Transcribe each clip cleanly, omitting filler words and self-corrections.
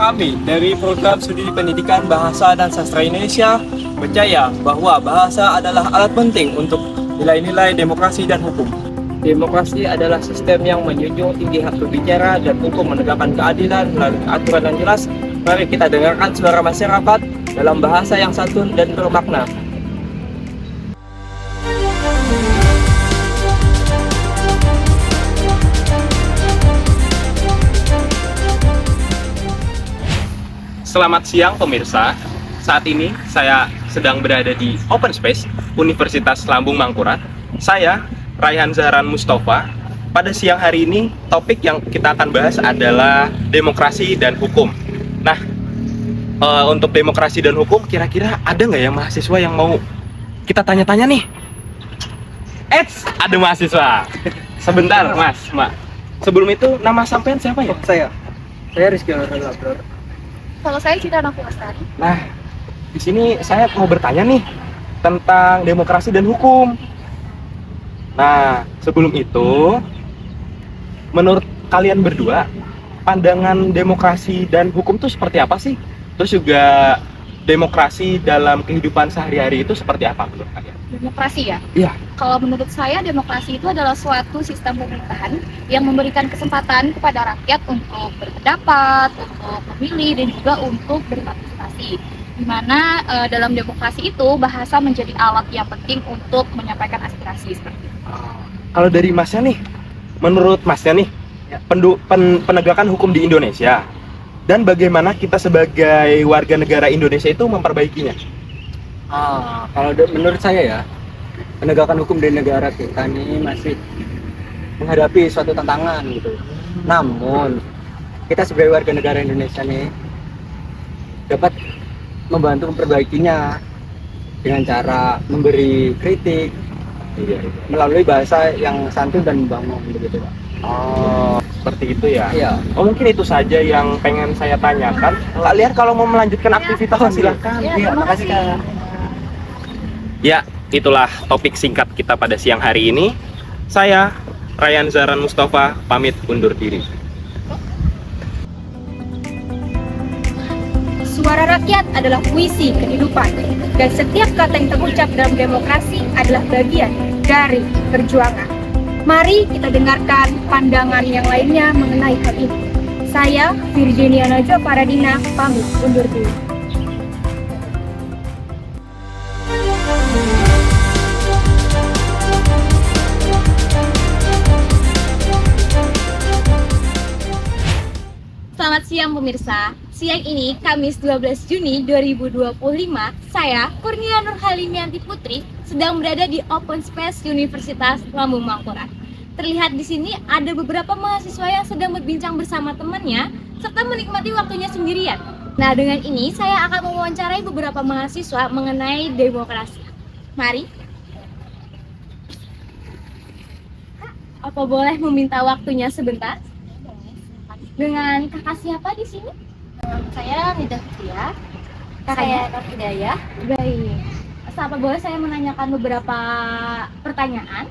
Kami dari Program Studi Pendidikan Bahasa dan Sastra Indonesia percaya bahwa bahasa adalah alat penting untuk nilai-nilai demokrasi dan hukum. Demokrasi adalah sistem yang menjunjung tinggi hak berbicara dan hukum menegakkan keadilan melalui aturan yang jelas. Mari kita dengarkan suara masyarakat dalam bahasa yang santun dan bermakna. Selamat siang pemirsa. Saat ini saya sedang berada di Open Space Universitas Lambung Mangkurat. Saya Raihan Zahran Mustafa. Pada siang hari ini topik yang kita akan bahas adalah demokrasi dan hukum. Nah, untuk demokrasi dan hukum kira-kira ada nggak ya mahasiswa yang mau kita tanya-tanya nih? Ada mahasiswa. Sebentar Mas, Mbak. Sebelum itu nama sampean siapa ya? Saya Rizky Labrador. Kalau saya Cita Nafi Lestari. Nah, di sini saya mau bertanya nih tentang demokrasi dan hukum. Nah, sebelum itu, menurut kalian berdua, pandangan demokrasi dan hukum itu seperti apa sih? Terus juga demokrasi dalam kehidupan sehari-hari itu seperti apa menurut kalian? Demokrasi ya? Iya. Kalau menurut saya demokrasi itu adalah suatu sistem pemerintahan yang memberikan kesempatan kepada rakyat untuk berpendapat, untuk memilih, dan juga untuk berpartisipasi. Di mana dalam demokrasi itu bahasa menjadi alat yang penting untuk menyampaikan aspirasi seperti itu. Kalau dari Masnya nih, menurut Masnya nih, penegakan hukum di Indonesia dan bagaimana kita sebagai warga negara Indonesia itu memperbaikinya? Menurut saya ya, penegakan hukum di negara kita ini masih menghadapi suatu tantangan gitu. Namun, kita sebagai warga negara Indonesia nih dapat membantu memperbaikinya dengan cara memberi kritik melalui bahasa yang santun dan membangun begitu, Pak. Oh, seperti itu ya? Iya. Oh, mungkin itu saja yang pengen saya tanyakan. Kalian kalau mau melanjutkan aktivitas silahkan. Ya, terima kasih. Ya, itulah topik singkat kita pada siang hari ini. Saya, Raihan Zahran Mustafa, pamit undur diri. Suara rakyat adalah puisi kehidupan, dan setiap kata yang terucap dalam demokrasi adalah bagian dari perjuangan. Mari kita dengarkan pandangan yang lainnya mengenai hal ini. Saya, Virginia Najwa Paradina, pamit undur diri. Selamat siang pemirsa. Siang ini, Kamis 12 Juni 2025, saya, Kurnia Nurhalimianti Putri, sedang berada di Open Space Universitas Lambung Mangkurat. Terlihat di sini ada beberapa mahasiswa yang sedang berbincang bersama temannya, serta menikmati waktunya sendirian. Nah, dengan ini saya akan mewawancarai beberapa mahasiswa mengenai demokrasi. Mari. Apa boleh meminta waktunya sebentar? Dengan kakak siapa di sini? Saya Nida Fitria. Kakaknya? Saya Nur Hidayah. Baik. Apa boleh saya menanyakan beberapa pertanyaan?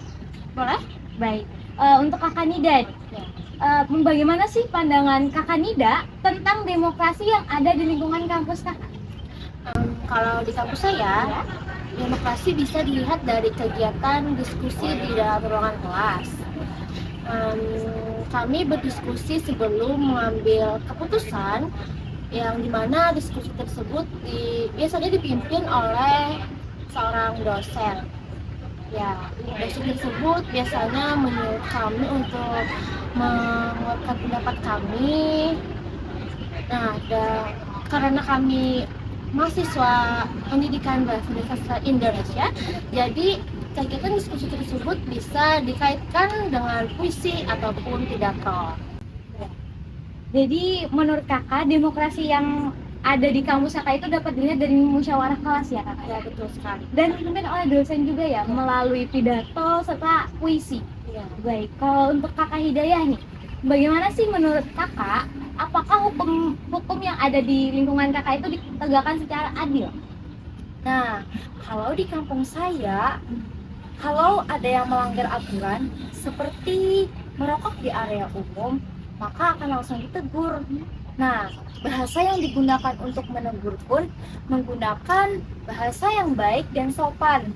Boleh? Baik. Untuk kakak Nida, bagaimana sih pandangan kakak Nida tentang demokrasi yang ada di lingkungan kampus kakak? Kalau di kampus saya, demokrasi bisa dilihat dari kegiatan diskusi di dalam ruangan kelas. Kami berdiskusi sebelum mengambil keputusan, yang dimana diskusi tersebut biasanya dipimpin oleh seorang dosen. Ya, dosen tersebut biasanya menyuruh kami untuk mengeluarkan pendapat kami. Nah, karena kami mahasiswa pendidikan bahasa dan sastra Indonesia, jadi kegiatan diskusi tersebut bisa dikaitkan dengan puisi ataupun pidato. Jadi menurut kakak demokrasi yang ada di kampus kakak itu dapat dilihat dari musyawarah kelas ya kakak? Ya, betul sekali. Dan dipimpin oleh dosen juga ya, melalui pidato serta puisi. Ya. Baik, kalau untuk kakak Hidayah nih, bagaimana sih menurut kakak, apakah hukum yang ada di lingkungan kakak itu ditegakkan secara adil? Nah, kalau di kampung saya, kalau ada yang melanggar aturan seperti merokok di area umum, maka akan langsung ditegur. Nah, bahasa yang digunakan untuk menegur pun menggunakan bahasa yang baik dan sopan.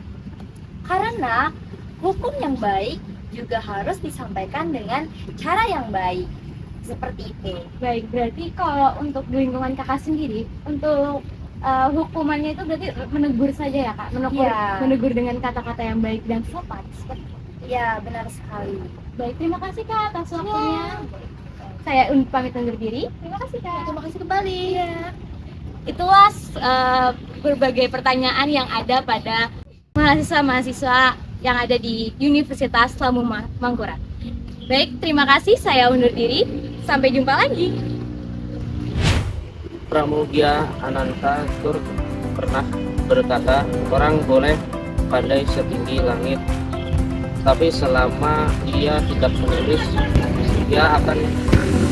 Karena hukum yang baik juga harus disampaikan dengan cara yang baik. Seperti itu. Baik, berarti kalau untuk di lingkungan kakak sendiri, untuk hukumannya itu berarti menegur saja ya kak? Iya. Menegur dengan kata-kata yang baik dan sopan. Seperti itu. Ya, benar sekali. Baik, terima kasih kak atas waktunya. Saya pamit undur diri. Terima kasih kak. Terima kasih kembali. Itulah berbagai pertanyaan yang ada pada mahasiswa-mahasiswa yang ada di Universitas Lambung Mangkurat. Baik, terima kasih. Saya undur diri. Sampai jumpa lagi. Pramudia Ananta Tur pernah berkata, orang boleh pandai setinggi langit, tapi selama ia tidak menulis, dia akan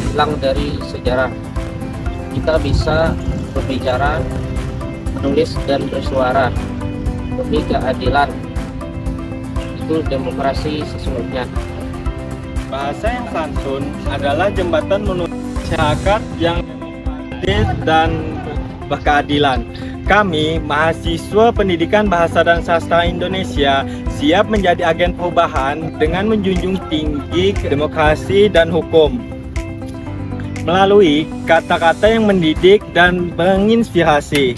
hilang dari sejarah. Kita bisa berbicara, menulis, dan bersuara demi keadilan. Itu demokrasi sesungguhnya. Bahasa yang santun adalah jembatan menuju masyarakat yang adil dan berkeadilan. Kami, mahasiswa Pendidikan Bahasa dan Sastra Indonesia, siap menjadi agen perubahan dengan menjunjung tinggi demokrasi dan hukum melalui kata-kata yang mendidik dan menginspirasi.